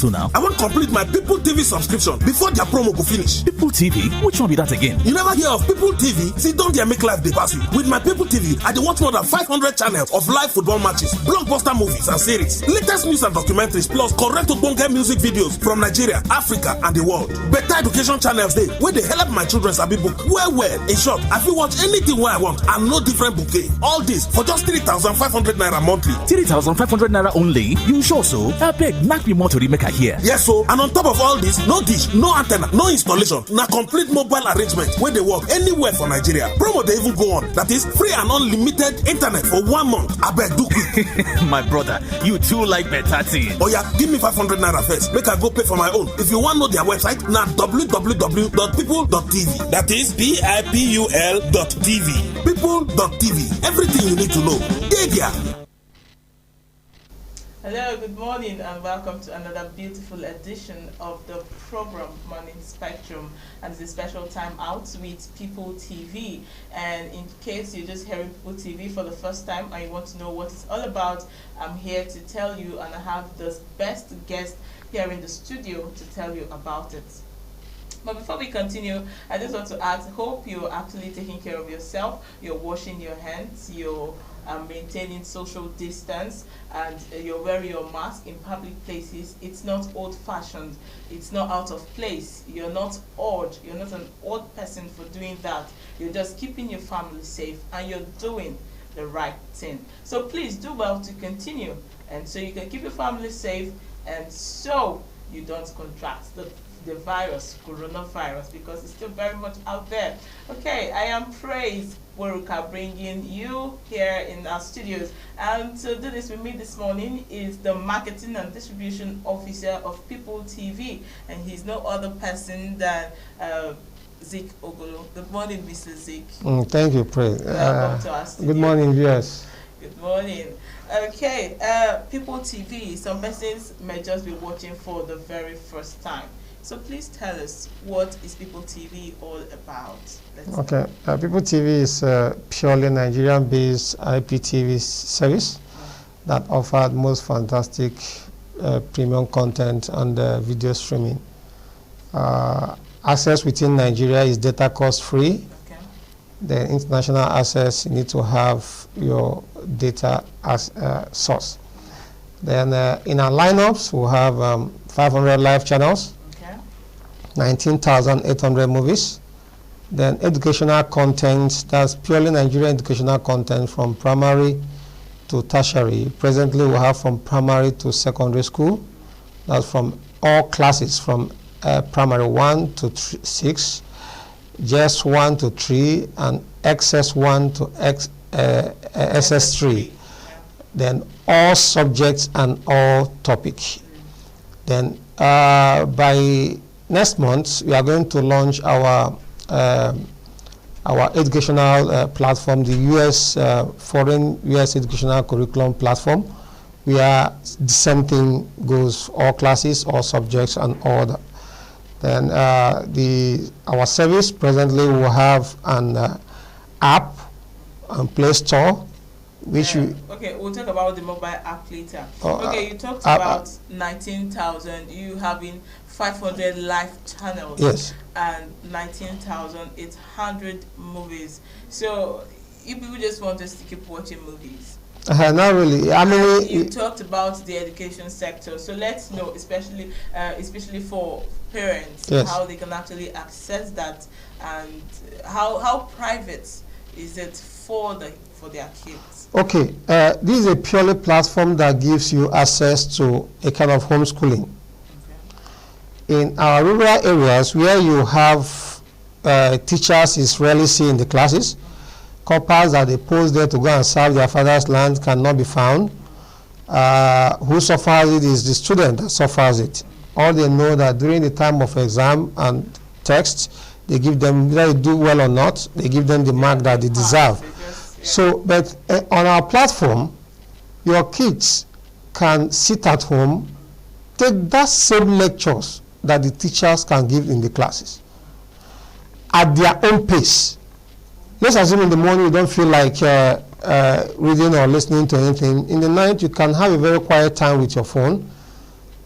so now? I want complete my Pipul TV subscription before their promo go finish. Pipul TV? Which one be that again? You never hear of Pipul TV? See, don't there make life dey pass you. With my Pipul TV, I dey watch more than 500 channels of live football matches, blockbuster movies and series, latest news and documentaries, plus correct ogbonge music videos from Nigeria, Africa and the world. Better education channels dey wey dey help my children sabi book well. In short, I fit watch anything wey I want and no different bouquet. All this for just 3,500 naira monthly. 3,500 naira only? You sure so? Abeg, knack me more to make I hear. Yes, so, and on top of all this, no dish, no antenna, no installation. Na complete mobile arrangement where they work anywhere for Nigeria. Promo they even go on. That is free and unlimited internet for 1 month. Abeg, do quick. My brother, you too like better thing. Oh yeah, give me 500 naira first. Make I go pay for my own. If you want know their website, na www.pipul.tv. That is PIPUL.tv. Pipul.tv. Everything you need to know. Yeah. Hello, good morning and welcome to another beautiful edition of the program Morning Spectrum, and it's a special time out with Pipul TV. And in case you're just hearing Pipul TV for the first time and you want to know what it's all about, I'm here to tell you, and I have the best guest here in the studio to tell you about it. But before we continue, I just want to ask, hope you're actually taking care of yourself, you're washing your hands, you're maintaining social distance, and you're wearing your mask in public places. It's not old-fashioned, it's not out of place, you're not odd, you're not an odd person for doing that. You're just keeping your family safe and you're doing the right thing. So please do well to continue, and so you can keep your family safe and so you don't contract the virus, coronavirus, because it's still very much out there. Okay, I am Praise Boruka bringing you here in our studios, and to do this with me this morning is the Marketing and Distribution Officer of Pipul TV, and he's no other person than Zik Ogolo. Good morning, Mr. Zik. Thank you, Praise. Welcome to us. Good morning, viewers. Good morning. Okay, Pipul TV, some persons may just be watching for the very first time. So please tell us, what is Pipul TV all about? Okay, Pipul TV is a purely Nigerian-based IPTV service that offers most fantastic premium content and video streaming. Access within Nigeria is data cost free. Okay. The international access, you need to have your data as a source. Then in our lineups, we have 500 live channels, 19,800 movies, then educational content, that's purely Nigerian educational content from primary to tertiary. Presently we have from primary to secondary school, that's from all classes from primary 1 to 6, JS 1 to 3, and XS 1 to SS 3. Then all subjects and all topics. Then by next month, we are going to launch our educational platform, the foreign US educational curriculum platform, where the same thing goes, all classes, all subjects, and all that. Then our service presently will have an app and Play Store, which okay, we'll talk about the mobile app later. Okay, you talked about 19,000, you having 500 live channels, yes, and 19,800 movies. So you people just want us to keep watching movies? Not really. I mean, you talked about the education sector, so let's know, especially for parents, yes, how they can actually access that, and how private is it for their kids? Okay, this is a purely platform that gives you access to a kind of homeschooling. In our rural areas where you have teachers is rarely seen in the classes, couples that they post there to go and serve their father's land cannot be found. Who suffers it is the student that suffers it. All they know that during the time of exam and tests, they give them, whether they do well or not, they give them the mark that they deserve. So, but on our platform, your kids can sit at home, take that same lectures that the teachers can give in the classes at their own pace. Let's assume in the morning you don't feel like reading or listening to anything. In the night, you can have a very quiet time with your phone,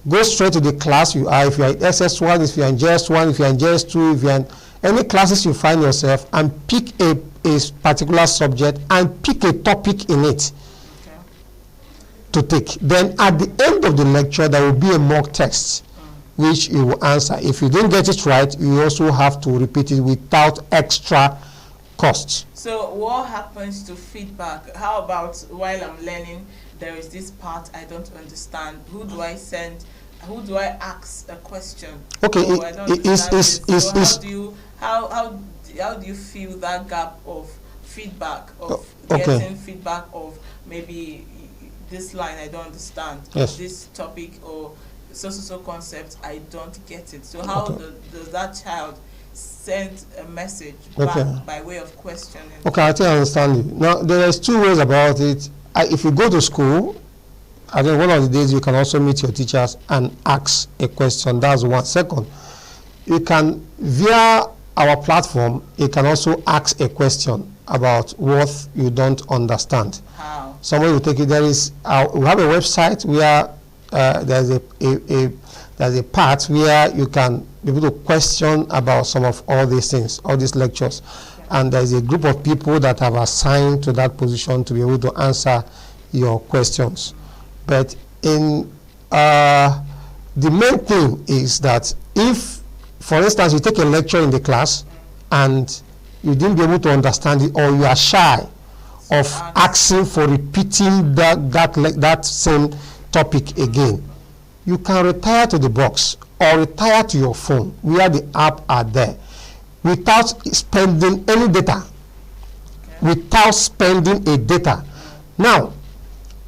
go straight to the class you are. If you're in SS1, if you're in JS1, if you're in JS2, if you're in any classes you find yourself, and pick a particular subject and pick a topic in it to take. Then at the end of the lecture, there will be a mock test which you will answer. If you didn't get it right, you also have to repeat it without extra costs. So what happens to feedback? How about while I'm learning, there is this part I don't understand. Who do I send? Who do I ask a question? Okay, how do you feel that gap of feedback, of okay, getting feedback of maybe this line I don't understand, yes, this topic or so concept I don't get it. So how does that child send a message back by way of questioning? Okay, I think I understand you. Now there is two ways about it. If you go to school, I think one of the days you can also meet your teachers and ask a question. That's one. Second, you can, via our platform, you can also ask a question about what you don't understand. How? Somebody will take it. There is, we have a website where there's a part where you can be able to question about some of all these things, all these lectures. And there's a group of people that have assigned to that position to be able to answer your questions. But in the main thing is that if, for instance, you take a lecture in the class and you didn't be able to understand it, or you are shy of asking for repeating that same topic again, you can retire to the box or retire to your phone where the app are there without spending any data. Without spending a data. Now,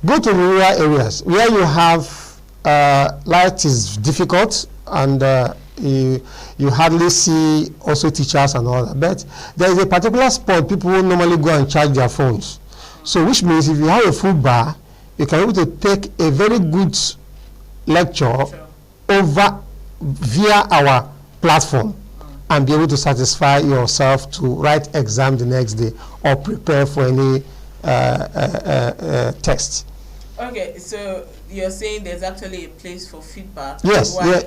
go to rural areas where you have light is difficult and you hardly see also teachers and all that. But there is a particular spot people normally go and charge their phones. So which means if you have a full bar, you can be able to take a very good lecture over via our platform and be able to satisfy yourself to write exam the next day or prepare for any test. Okay, so you're saying there's actually a place for feedback. Yes, where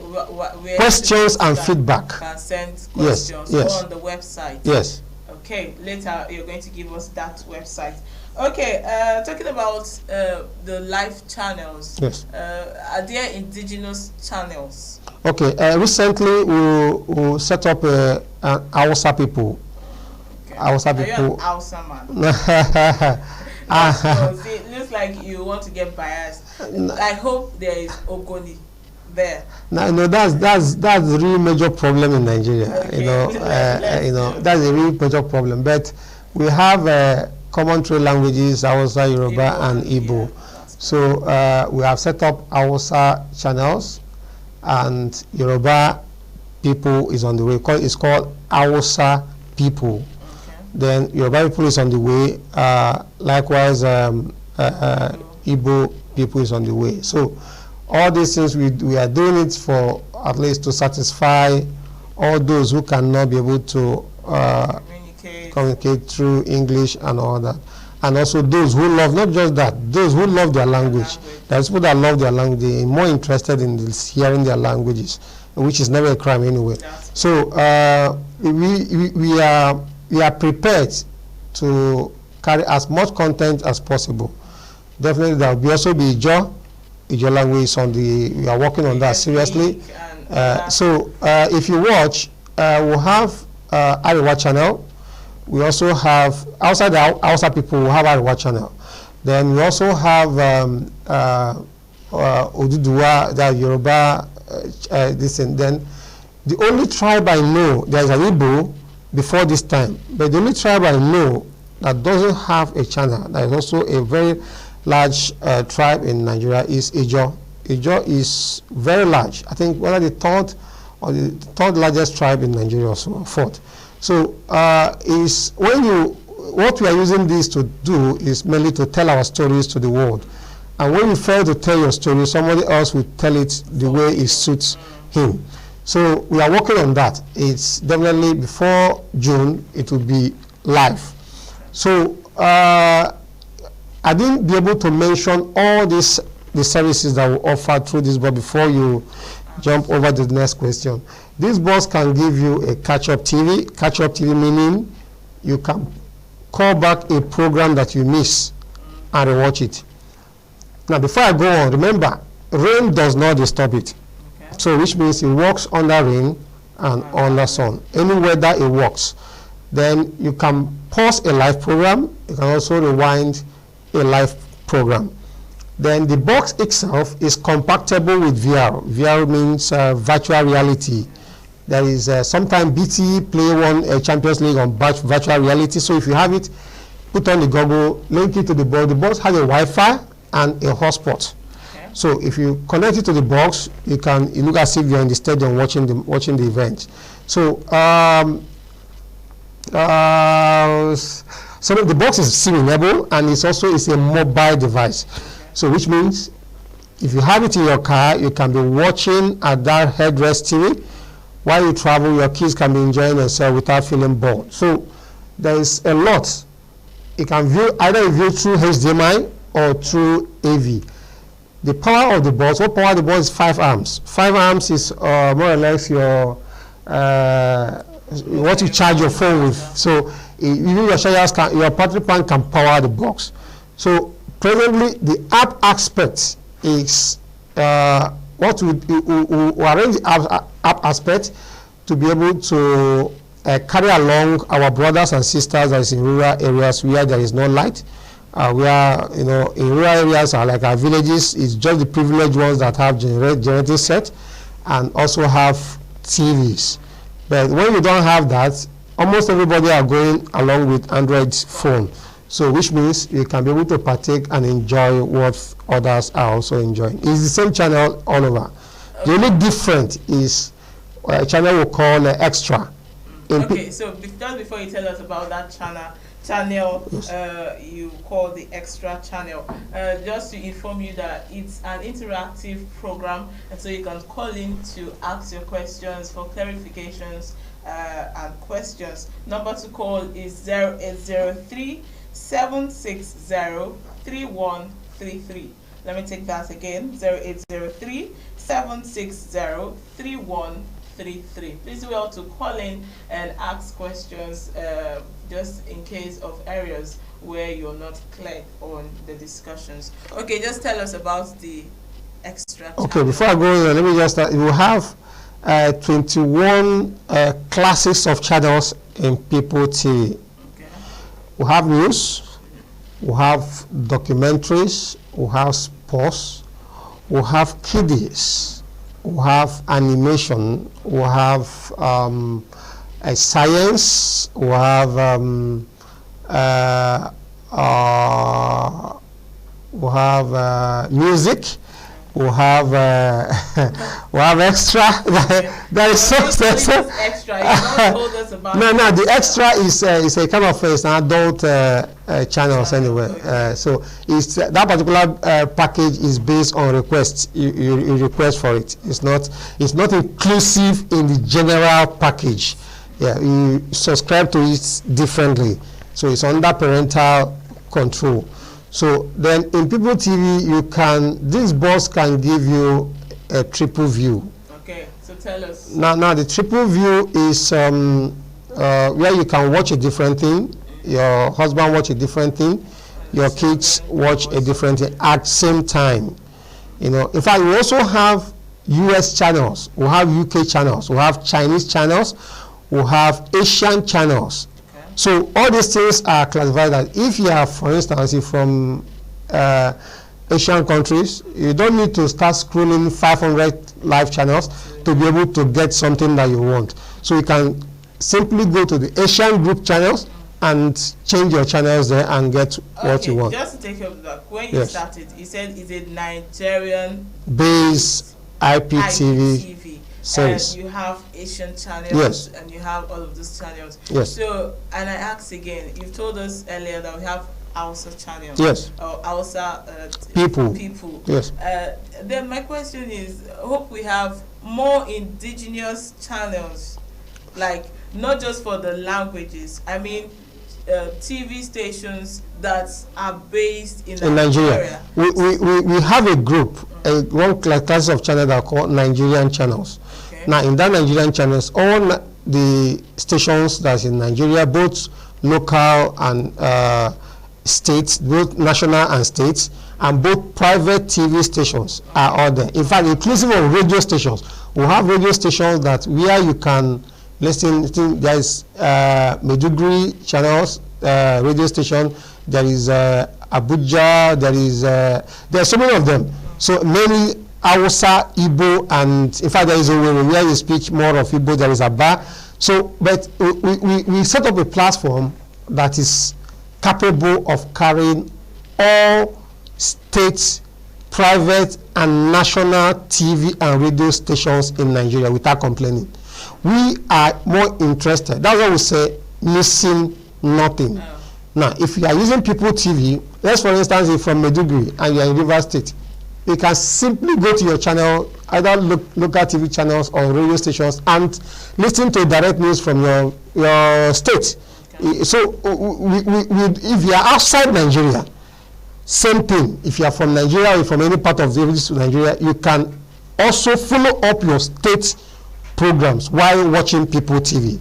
questions and feedback. Can send questions yes. on the website. Yes. Okay, later you're going to give us that website. Okay, talking about the live channels. Yes. Are there indigenous channels? Okay, recently we set up an Hausa people. Okay. Hausa Are people. you an Hausa man? See, it looks like you want to get biased. I hope there is Ogoni there. No, that's the really major problem in Nigeria. Okay. That's a really major problem. But we have common three languages: Hausa, Yoruba, and Igbo. Yeah, so we have set up Hausa channels, and Yoruba people is on the way. It's called Hausa people. Then Yoruba people is on the way. Likewise, Igbo people is on the way. So all these things we are doing it for at least to satisfy all those who cannot be able to communicate through English and all that. And also those who love, not just that, those who love their language. There's people that love their language, they're more interested in hearing their languages, which is never a crime anyway. So we are prepared to carry as much content as possible. Definitely there will also be Ijo language is on the, we are working on that seriously. So if you watch, we'll have Ariwa channel. We also have, outside the Hausa people, we have Ariwa channel. Then we also have Oduduwa, the Yoruba, this, and then the only tribe I know, there is an Igbo before this time, but the only tribe I know that doesn't have a channel, that is also a very large tribe in Nigeria, is Ijo. Ijo is very large. I think one of the third largest tribe in Nigeria, or so, fourth. So is when what we are using this to do is mainly to tell our stories to the world. And when you fail to tell your story, somebody else will tell it the way it suits him. So we are working on that. It's definitely before June, it will be live. So I didn't be able to mention all these the services that we offer through this box before you jump over to the next question. This box can give you a catch-up TV. Catch-up TV meaning you can call back a program that you miss and rewatch it. Now, before I go on, remember, rain does not disturb it. Okay. So, which means it works under rain and under sun. Any weather it works. Then you can pause a live program. You can also rewind a live program. Then the box itself is compatible with VR. VR means virtual reality. There is sometimes BT play one Champions League on virtual reality. So if you have it, put on the goggle, link it to the box. The box has a Wi-Fi and a hotspot. Okay. So if you connect it to the box, you look as if you're in the stadium watching the event. So so the box is SIM-enabled and it's a mobile device. So which means if you have it in your car, you can be watching at that headrest TV. While you travel, your kids can be enjoying themselves without feeling bored. So there is a lot. You can view through HDMI or through AV. The power of the box, what power of the box is 5 amps. 5 amps is more or less your what you charge your phone with. So even your battery pack can power the box. So presently, the app aspect is what we arrange the app aspect to be able to carry along our brothers and sisters that is in rural areas where there is no light. Where in rural areas like our villages, it's just the privileged ones that have generating set and also have TVs. But when you don't have that, almost everybody are going along with Android phone. So which means you can be able to partake and enjoy what others are also enjoying. It's the same channel all over. The only difference is a channel we call extra. Okay, so just before you tell us about that channel yes. You call the extra channel, just to inform you that it's an interactive program, and so you can call in to ask your questions for clarifications and questions. Number to call is 0803 760 3133. Let me take that again, 0803 760 3133. Please do well to call in and ask questions just in case of areas where you're not clear on the discussions. Okay, just tell us about the extra channel. Okay, before I go there, let me just start. You have 21 classes of channels in Pipul TV. Okay. We have news, we have documentaries, we have sports, we have kiddies, we have animation, we have science, we have music, we have extra. That is so special. Extra. You don't told us about No, the extra is a kind of an adult channels anyway. Okay. So it's that particular package is based on requests. You request for it. It's not inclusive in the general package. Yeah, you subscribe to it differently. So it's under parental control. So then in Pipul TV, this box can give you a triple view. Okay, so tell us. Now the triple view is where you can watch a different thing, your husband watch a different thing, your kids watch a different thing at the same time. In fact, we also have US channels, we have UK channels, we have Chinese channels, we have Asian channels. So all these things are classified as, if you are, for instance, if from Asian countries, you don't need to start scrolling 500 live channels to be able to get something that you want. So you can simply go to the Asian group channels and change your channels there and get what you want. Just to take up that, when you started, you said it's a Nigerian based IPTV service. And you have Asian channels, and you have all of those channels. Yes. So, and I asked again, you told us earlier that we have Hausa channels. Yes. Or Hausa people. Yes. Then my question is, I hope we have more indigenous channels, like not just for the languages. I mean, TV stations that are based in Nigeria. We have a group, one class of channels that are called Nigerian channels. Okay. Now, in that Nigerian channels, all the stations that's in Nigeria, both local and states, both national and states, and both private TV stations are all there. In fact, inclusive of radio stations. We have radio stations that where you can listen. There is Maiduguri channels, radio station. There is Abuja. There are so many of them. So mainly Hausa, Igbo, and in fact there is a way where you speak more of Igbo. There is Aba. So, but we set up a platform that is capable of carrying all state, private, and national TV and radio stations in Nigeria without complaining. We are more interested. That's why we say missing nothing. Oh. Now, if you are using Pipul TV, let's for instance, you're from Maiduguri and you are in River State, you can simply go to your channel, either local TV channels or radio stations, and listen to direct news from your state. Okay. So, if you are outside Nigeria, same thing. If you are from Nigeria or from any part of Nigeria, you can also follow up your state programs while watching Pipul TV.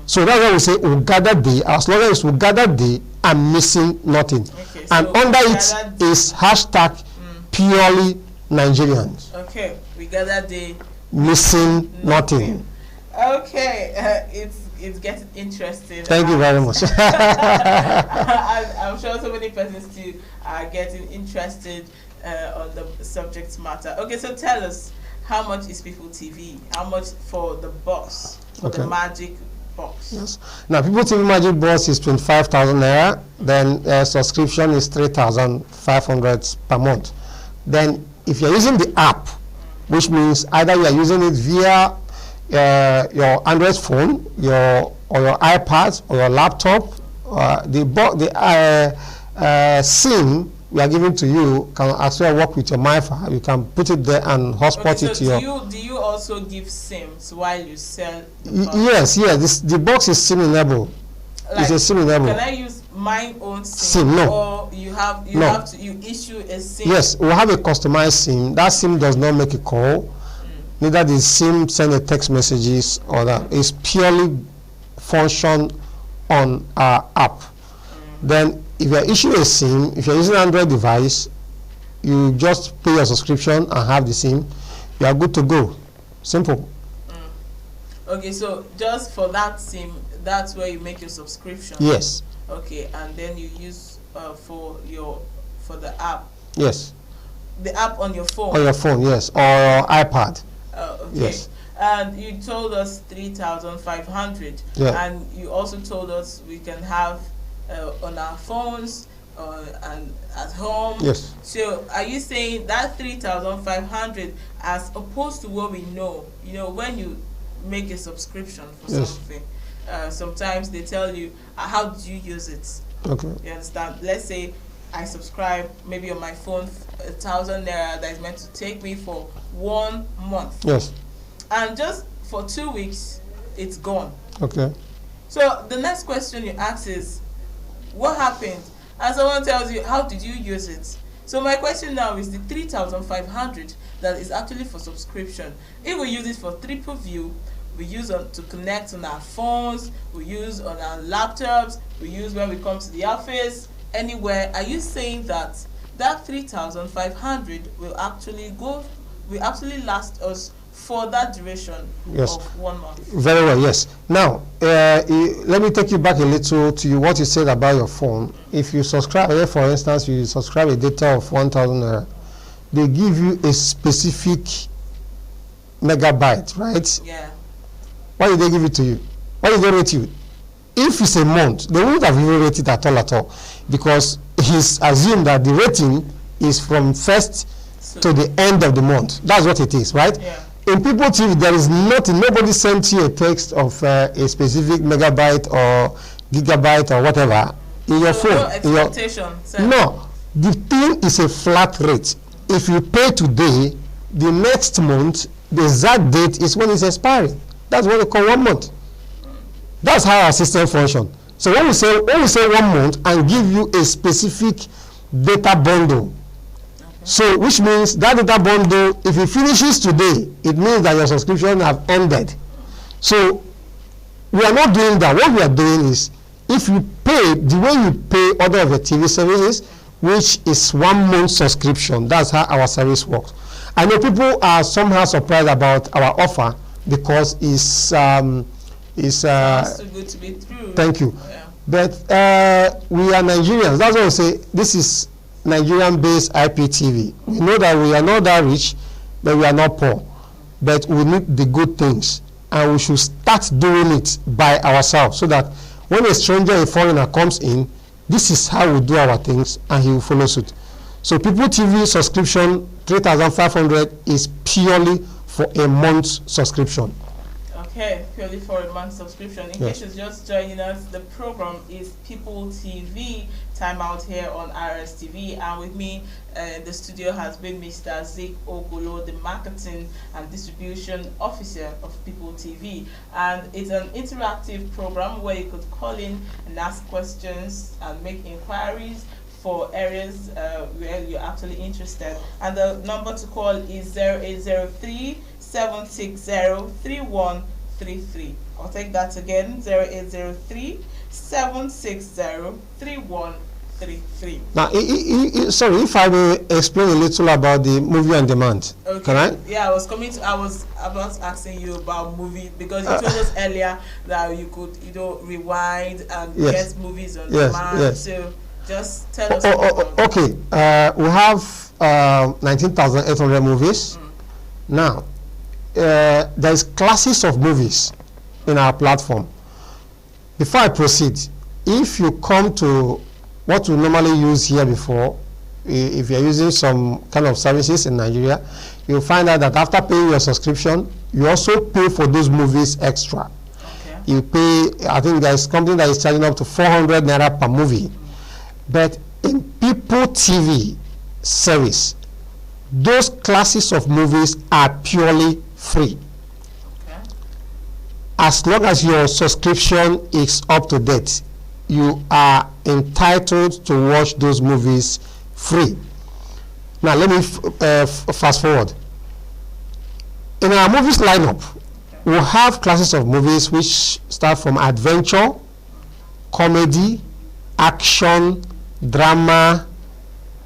So that's why we say we gather day. Our slogan is we gather day and missing nothing. Okay, and so under it is hashtag purely Nigerians. Okay, we gather day missing nothing. Okay, it's getting interesting. Thank you very much. I'm sure so many persons too are getting interested on the subject matter. Okay, so tell us, how much is Pipul TV? How much for the box, for the magic box? Yes. Now, Pipul TV magic box is 25,000 naira. Then subscription is 3,500 per month. Then, if you're using the app, which means either you are using it via your Android phone, or your iPad, or your laptop, the SIM we are giving to you can as well work with your MiFi. You can put it there and hotspot it to your. Do you also give SIMs while you sell the box? Yes. The box is SIM enabled. Like, it's a SIM enabled. Can I use my own SIM? No. Or you issue a SIM? Yes, we have a customized SIM. That SIM does not make a call. Neither the SIM send a text messages or that. It's purely function on our app. Then if you are issuing a SIM, if you're using an Android device, you just pay your subscription and have the SIM. You are good to go. Simple. Okay, so just for that SIM, that's where you make your subscription. Yes. Okay, and then you use for the app. Yes. The app on your phone. On your phone, yes, or your iPad. Okay. Yes. And you told us 3,500. Yeah. And you also told us we can have on our phones and at home. Yes. So are you saying that 3,500 as opposed to what we know? You know, when you make a subscription for something, sometimes they tell you how do you use it. Okay. You understand? Let's say I subscribe maybe on my phone 1,000 naira that is meant to take me for 1 month. Yes. And just for 2 weeks, it's gone. Okay. So the next question you ask is, what happened? And someone tells you, how did you use it? So my question now is the 3,500 that is actually for subscription. If we use it for triple view, we use to connect on our phones, we use on our laptops, we use when we come to the office, anywhere. Are you saying that 3,500 will actually last us for that duration of 1 month? Very well, yes. Now, let me take you back a little to what you said about your phone. If you subscribe, for instance, you subscribe a data of 1,000 naira, they give you a specific megabyte, right? Yeah. Why did they give it to you? Why did they rate you? If it's a month, they wouldn't have even rated at all, because it's assumed that the rating is from first to the end of the month. That's what it is, right? Yeah. In Pipul TV, there is nothing. Nobody sent you a text of a specific megabyte or gigabyte or whatever in your phone. No expectation. No, the thing is a flat rate. If you pay today, the next month, the exact date is when it's expiring. That's what we call 1 month. That's how our system functions. So when we say 1 month and give you a specific data bundle, so which means that data bundle, if it finishes today, it means that your subscription have ended. So we are not doing that. What we are doing is, if you pay the way you pay other of the TV services, which is 1 month subscription, that's how our service works. I know people are somehow surprised about our offer because it's sounds too good to be true. Thank you. Yeah. But we are Nigerians. That's why I say this is Nigerian-based IPTV. We know that we are not that rich, but we are not poor. But we need the good things, and we should start doing it by ourselves, so that when a stranger, a foreigner comes in, this is how we do our things, and he will follow suit. So Pipul TV subscription 3,500 is purely for a month subscription. Okay, purely for a month subscription. In case you're just joining us, the program is Pipul TV, time out here on RSTV, and with me in the studio has been Mr. Zik Ogolo, the marketing and distribution officer of Pipul TV. And it's an interactive program where you could call in and ask questions and make inquiries for areas where you're actually interested. And the number to call is 0803 760 3133. I'll take that again, 0803 760 3133. Now, sorry, if I may explain a little about the movie on demand. Okay. Can I? Yeah, I was about asking you about movie, because you told us earlier that you could, rewind and get movies on demand. Yes. So just tell us about okay. We have 19,800 movies. Now, there's classes of movies in our platform. Before I proceed, if you come to what we normally use here before, if you're using some kind of services in Nigeria, you'll find out that after paying your subscription, you also pay for those movies extra. Okay. You pay, I think there's something that is charging up to 400 naira per movie. But in Pipul TV service, those classes of movies are purely free. Okay. As long as your subscription is up to date, you are entitled to watch those movies free. Now let me fast forward. In our movies lineup, we have classes of movies which start from adventure, comedy, action, drama,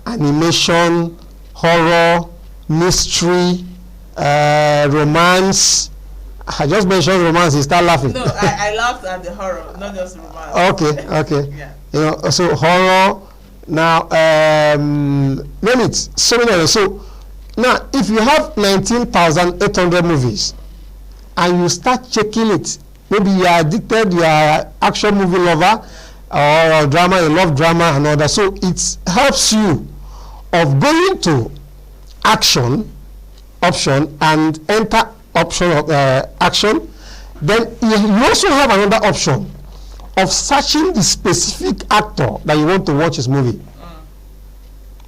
animation, horror, mystery, romance. I just mentioned romance, you start laughing. No, I laughed at the horror, not just romance. Okay. Yeah. So horror. Now, name it. So many others. So now, if you have 19,800 movies, and you start checking it, maybe you are addicted, you are an action movie lover, or drama, you love drama and all that. So it helps you of going to action option and enter option of action. Then you also have another option of searching the specific actor that you want to watch his movie.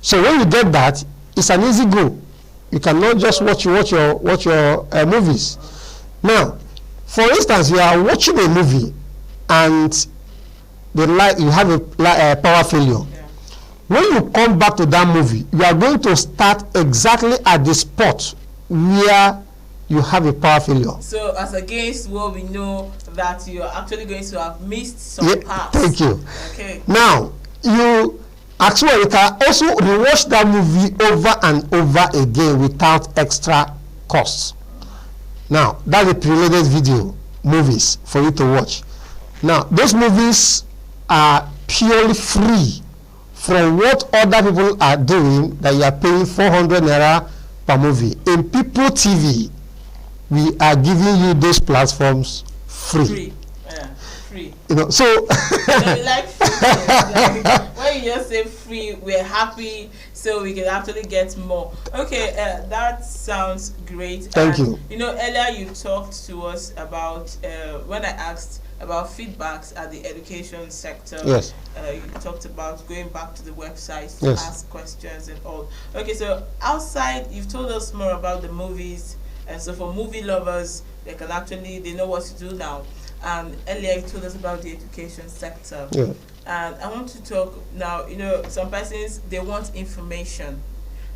So when you get that, it's an easy go. You cannot just watch your movies. Now, for instance, you are watching a movie and you have a power failure. Yeah. When you come back to that movie, you are going to start exactly at the spot where you have a power failure. So as against what we know that you're actually going to have missed some parts. Thank you. Okay. Now, you actually can also rewatch that movie over and over again without extra costs. Now, that's a preloaded video movies for you to watch. Now, those movies are purely free from what other people are doing that you are paying 400 naira per movie. In Pipul TV, we are giving you those platforms free. Free. So we like free. Like, when you just say free, we're happy, so we can actually get more. Okay, that sounds great. Thank you. Earlier you talked to us about when I asked about feedbacks at the education sector. Yes. You talked about going back to the website to Yes. ask questions and all. Okay, so outside, you've told us more about the movies, and so for movie lovers, they know what to do now. and earlier you told us about the education sector. Yeah. And I want to talk now, some persons, they want information.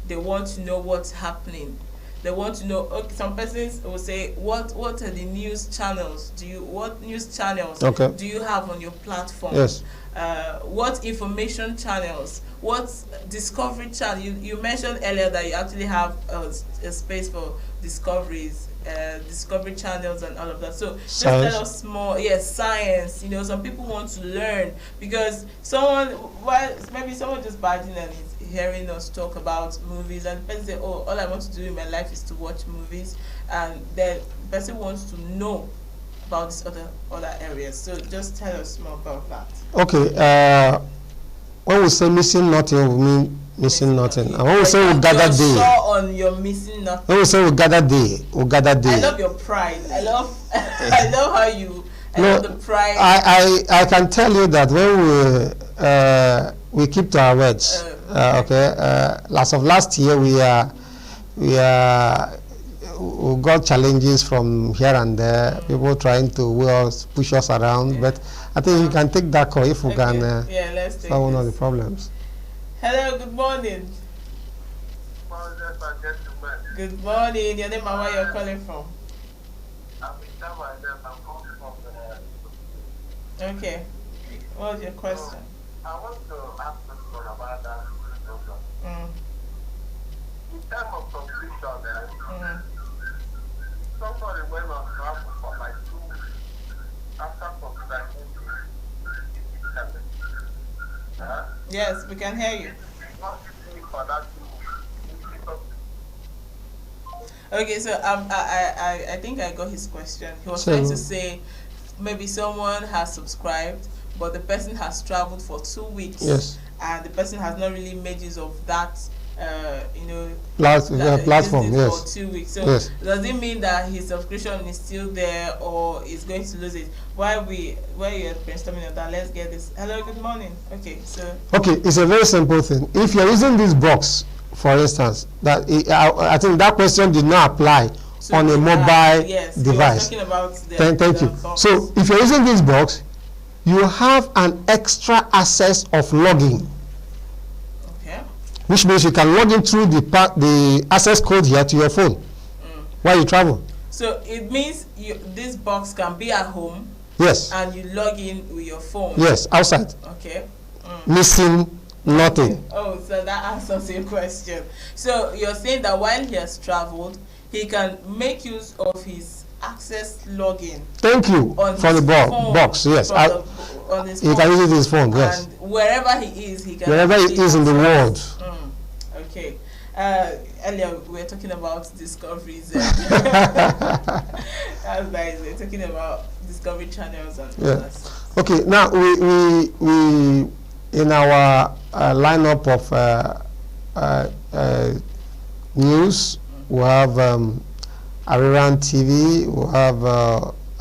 They want to know what's happening. They want to know, okay, some persons will say, what are the news channels? What news channels do you have on your platform? Yes. What information channels? What discovery channel? You mentioned earlier that you actually have a space for discoveries, discovery channels and all of that. So just tell us more. Yes, science. Some people want to learn, because maybe someone just biting and is hearing us talk about movies, and the person say, oh, all I want to do in my life is to watch movies, and then the person wants to know about these other areas. So just tell us more about that. Okay. When we say missing nothing, we mean missing nothing. And when we say we gather day, sure on your missing nothing. When we say we gather day, we gather day. I love your pride. I love how you. Love the pride. I can tell you that when we keep to our words. Last year we got challenges from here and there. People trying to push us around, but I think you can take that call if we can. Let's take solve one of the problems. Hello, good morning. Good morning. Your name and where you're calling from? Okay. What's your question? I want to ask a question about that program. In terms of completion, somebody went on travel for like 2 weeks after completing the Yes, we can hear you. What do you think for that 2 weeks? Okay, so I think I got his question. He was trying to say maybe someone has subscribed, but the person has traveled for 2 weeks. Yes. And the person has not really made use of that, platform. Yes. For 2 weeks. So yes. Does it mean that his subscription is still there, or is going to lose it? While you're brainstorming on that, let's get this. Hello, good morning. Okay, so. Okay, it's a very simple thing. If you're using this box, for instance, I think that question did not apply on a mobile device. Talking about thank you. Box. So if you're using this box, you have an extra access of logging. Okay. Which means you can log in through the access code here to your phone while you travel. So it means this box can be at home. Yes. And you log in with your phone. Yes, outside. Okay. Missing nothing. Oh, so that answers your question. So you're saying that while he has traveled, he can make use of his access login. Thank you for the box. Yes, on his phone. He can use it his phone. Yes. And wherever he is, he can. Wherever he is in the world. Okay. Earlier we were talking about discoveries. That's nice. We're talking about discovery channels and all that. Okay. Now we in our lineup of news, we have Ariran TV, we have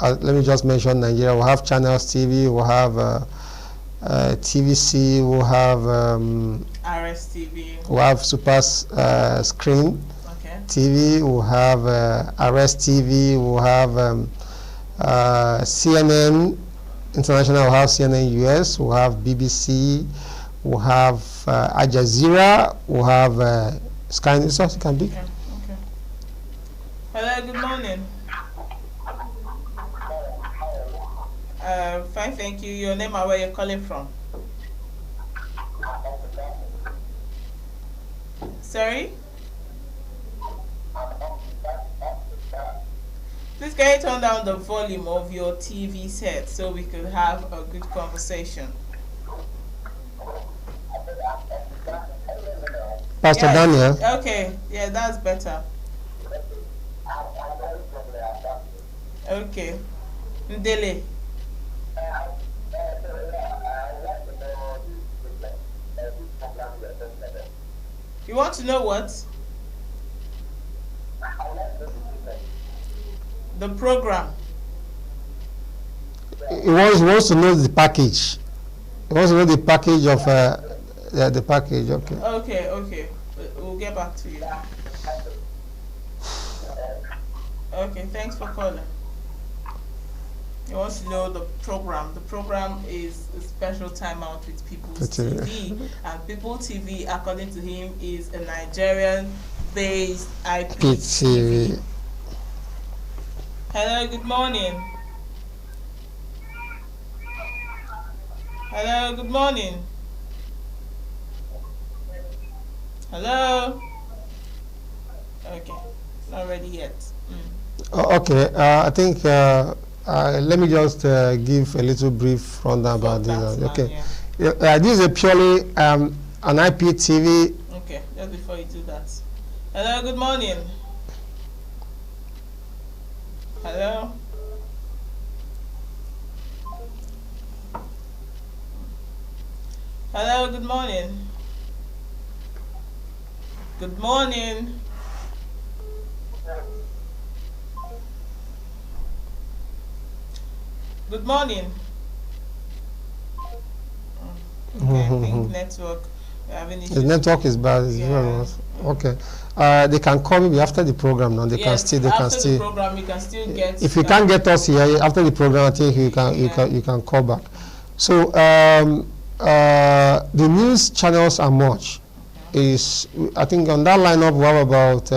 let me just mention Nigeria, we have Channels TV, we have TVC, we have RSTV, we have Super Screen TV, we have RSTV, we have CNN International, we have CNN US, we have BBC, we have Al Jazeera, we have Sky News. You can be. Okay. Hello, good morning. Fine, thank you. Your name and where you're calling from? Sorry? Please can you turn down the volume of your TV set so we could have a good conversation? Pastor Daniel. Okay, yeah, that's better. Okay. Ndele. You want to know what? The program. He wants to know the package. He wants to know the package of the package. Okay. Okay. We'll get back to you. Okay, thanks for calling. He wants to know the program. The program is a special time out with People TV. And People TV, according to him, is a Nigerian-based IPTV. Hello, good morning. Hello, good morning. Hello? Okay, not ready yet. Okay, I think let me just give a little brief rundown about this. Okay, this is a purely an IPTV. Okay, just before you do that. Hello, good morning. Hello? Hello, good morning. Good morning. Good morning. Okay, I think network. We're having issues. The network is bad. Yeah. Okay. They can call me after the program. Now they can still. After the program, you can still get. If you can't get us here after the program, I think you can call back. So the news channels are much. I think on that lineup we have about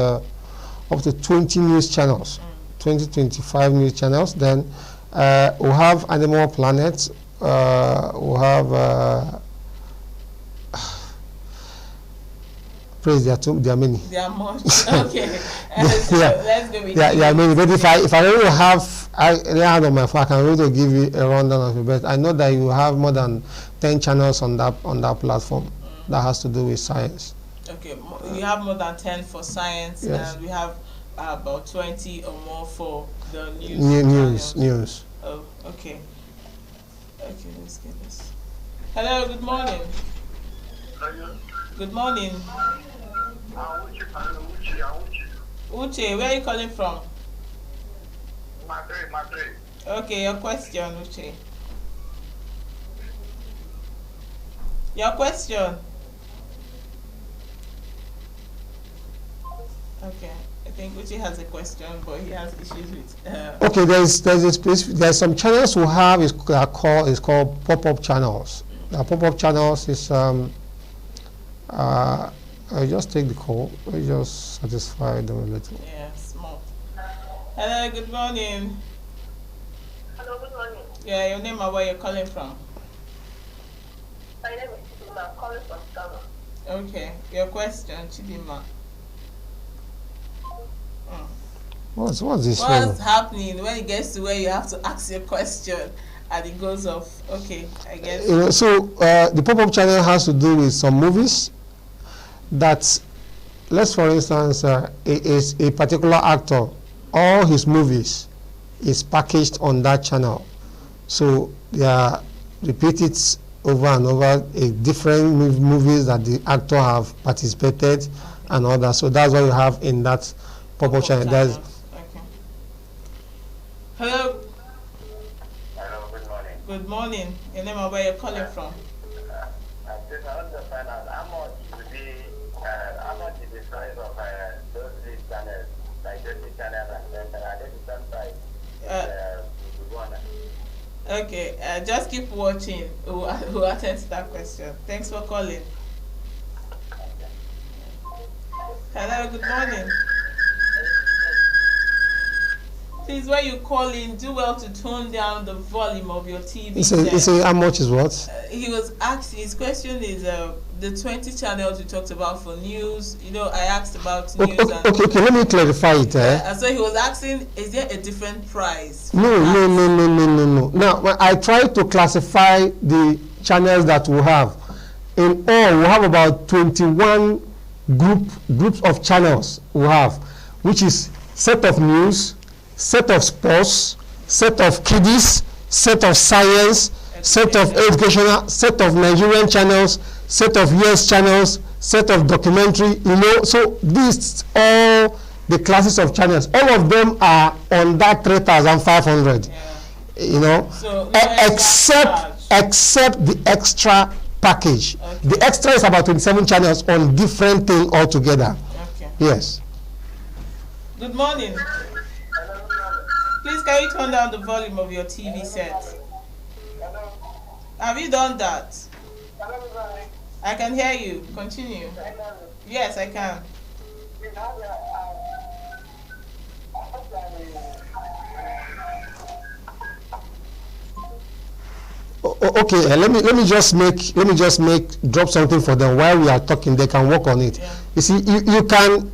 up to 20 news channels, 25 news channels. Then we have Animal Planet. We have praise. There are many. There are much. Okay. Let's go with many. But if I really have hand on my phone, I can really give you a rundown of it. But I know that you have more than 10 channels on that platform that has to do with science. Okay, you have more than 10 for science, yes. And we have about 20 or more for the news. News. Oh, okay. Okay, let's get this. Hello, good morning. Good morning. Uche, where are you calling from? Madrid. Okay, your question, Uche. Your question. Okay, I think Uche has a question, but he has issues with. Okay, there's some channels we have is called pop-up channels. The pop-up channels is I just take the call. I just satisfy them a little. Yeah, small. Hello, good morning. Hello, good morning. Yeah, your name and where you're calling from. My name is Chidima, calling from Ghana. Okay, your question, Chidima. What's this? What's happening when it gets to where you have to ask your question and it goes off? Okay, I guess. So the pop-up channel has to do with some movies that, let's for instance, is a particular actor. All his movies is packaged on that channel. So they are repeated over and over, different movies that the actor have participated and all that. So that's what you have in that pop-up channel. Okay. Hello. Hello, good morning. Good morning. Your name and where you're calling from. I just want to find out how much is the price of those three channels, like the channel and then the different price. Okay, just keep watching. Who attends to that question? Thanks for calling. Hello, good morning. Please, when you call in, do well to tone down the volume of your TV. He said how much is what? He was asked, his question is the 20 channels we talked about for news. You know, I asked about news. Okay, let me clarify it. So he was asking, is there a different price? No. Now, I tried to classify the channels that we have. In all, we have about 21 groups of channels we have, which is set of news, set of sports, set of kiddies, set of science, set of educational, set of Nigerian channels, set of US channels, set of documentary, so these all the classes of channels, all of them are on that 3,500, So except the extra package. Okay. The extra is about 27 channels on different things altogether. Okay. Yes. Good morning. Please, can you turn down the volume of your TV set? Have you done that? I can hear you. Continue. Yes, I can. Okay, let me just drop something for them while we are talking. They can work on it. Yeah. You see, you can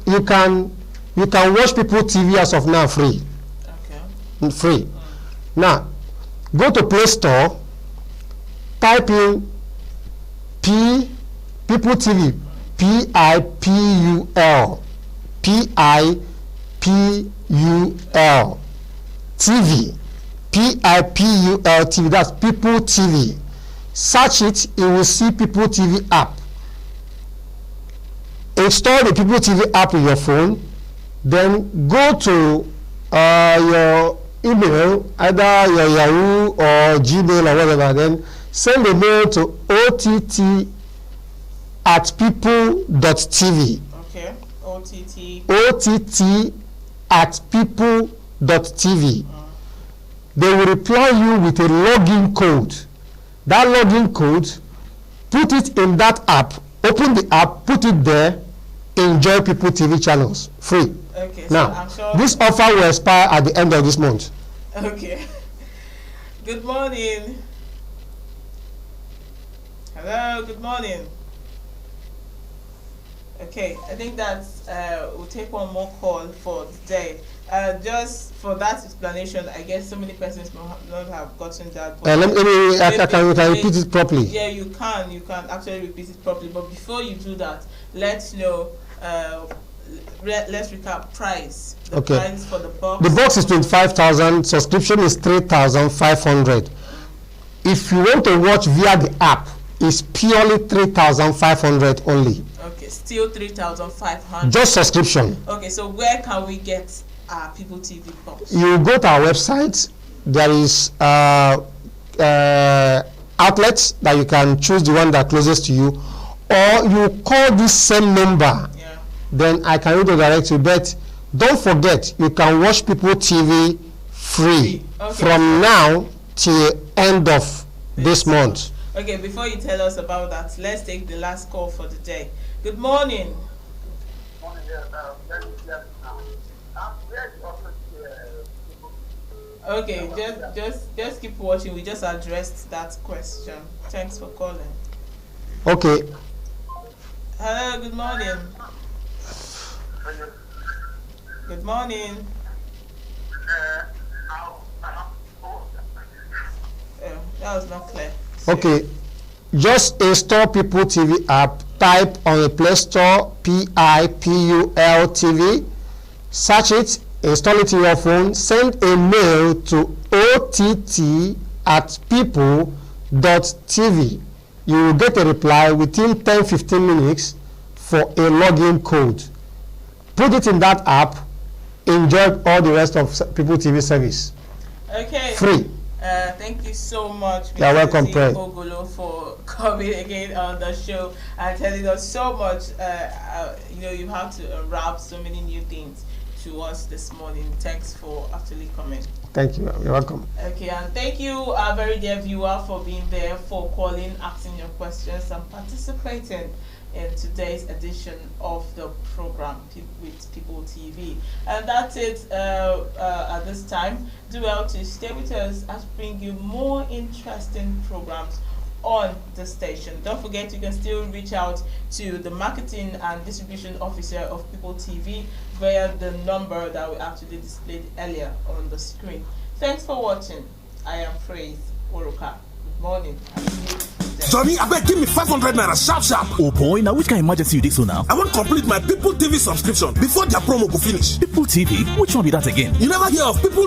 watch Pipul TV as of now free. Okay. Free. Now, go to Play Store, type in Pipul TV, Pipul, Pipul TV. Pipul TV, that's Pipul TV. Search it, you will see Pipul TV app. Install the Pipul TV app in your phone, then go to your email, either your Yahoo or Gmail or whatever, then send a mail to ott@pipul.tv. Okay. ott@pipul.tv. They will reply you with a login code. That login code, put it in that app, open the app, put it there, enjoy Pipul TV channels free. Okay. Now, so I'm sure this offer will expire at the end of this month. Okay. Good morning. Hello, good morning. Okay, I think that we'll take one more call for today. Just for that explanation, I guess so many persons may not have gotten that. Can repeat it properly? Yeah, you can actually repeat it properly. But before you do that, let's know. Let's recap price. The price for the box. The box is 25,000. Subscription is 3,500. If you want to watch via the app, it's purely 3,500 only. Okay, still 3,500. Just subscription. Okay, so where can we get our Pipul TV box? You go to our website. There is outlets that you can choose the one that closest to you, or you call this same number. Yeah. Then I can redirect you. But don't forget, you can watch Pipul TV free from now till end of this month. Okay, before you tell us about that, let's take the last call for the day. Good morning. Okay, just keep watching. We just addressed that question. Thanks for calling. Okay. Hello, good morning. Good morning. That was not clear. Okay, just install Pipul TV app, type on the Play Store Pipul TV, search it, install it to your phone, send a mail to ott@pipul.tv. You will get a reply within 10-15 minutes for a login code. Put it in that app, enjoy all the rest of Pipul TV service. Okay. Free. Thank you so much, You're welcome, Zik Ogolo, for coming again on the show and telling us so much. You have to wrap so many new things to us this morning. Thanks for actually coming. Thank you. You're welcome. Okay, and thank you, our very dear viewer, for being there, for calling, asking your questions, and participating in today's edition of the program with Pipul TV. And that's it at this time. Do well to stay with us as we bring you more interesting programs on the station. Don't forget, you can still reach out to the marketing and distribution officer of Pipul TV via the number that we actually displayed earlier on the screen. Thanks for watching. I am Praise Oroka. Good morning. Johnny, I beg, give me 500 naira sharp. Oh boy, now which kind of emergency you did so now? I want to complete my Pipul TV subscription before their promo go finish. Pipul TV? Which one be that again? You never hear of Pipul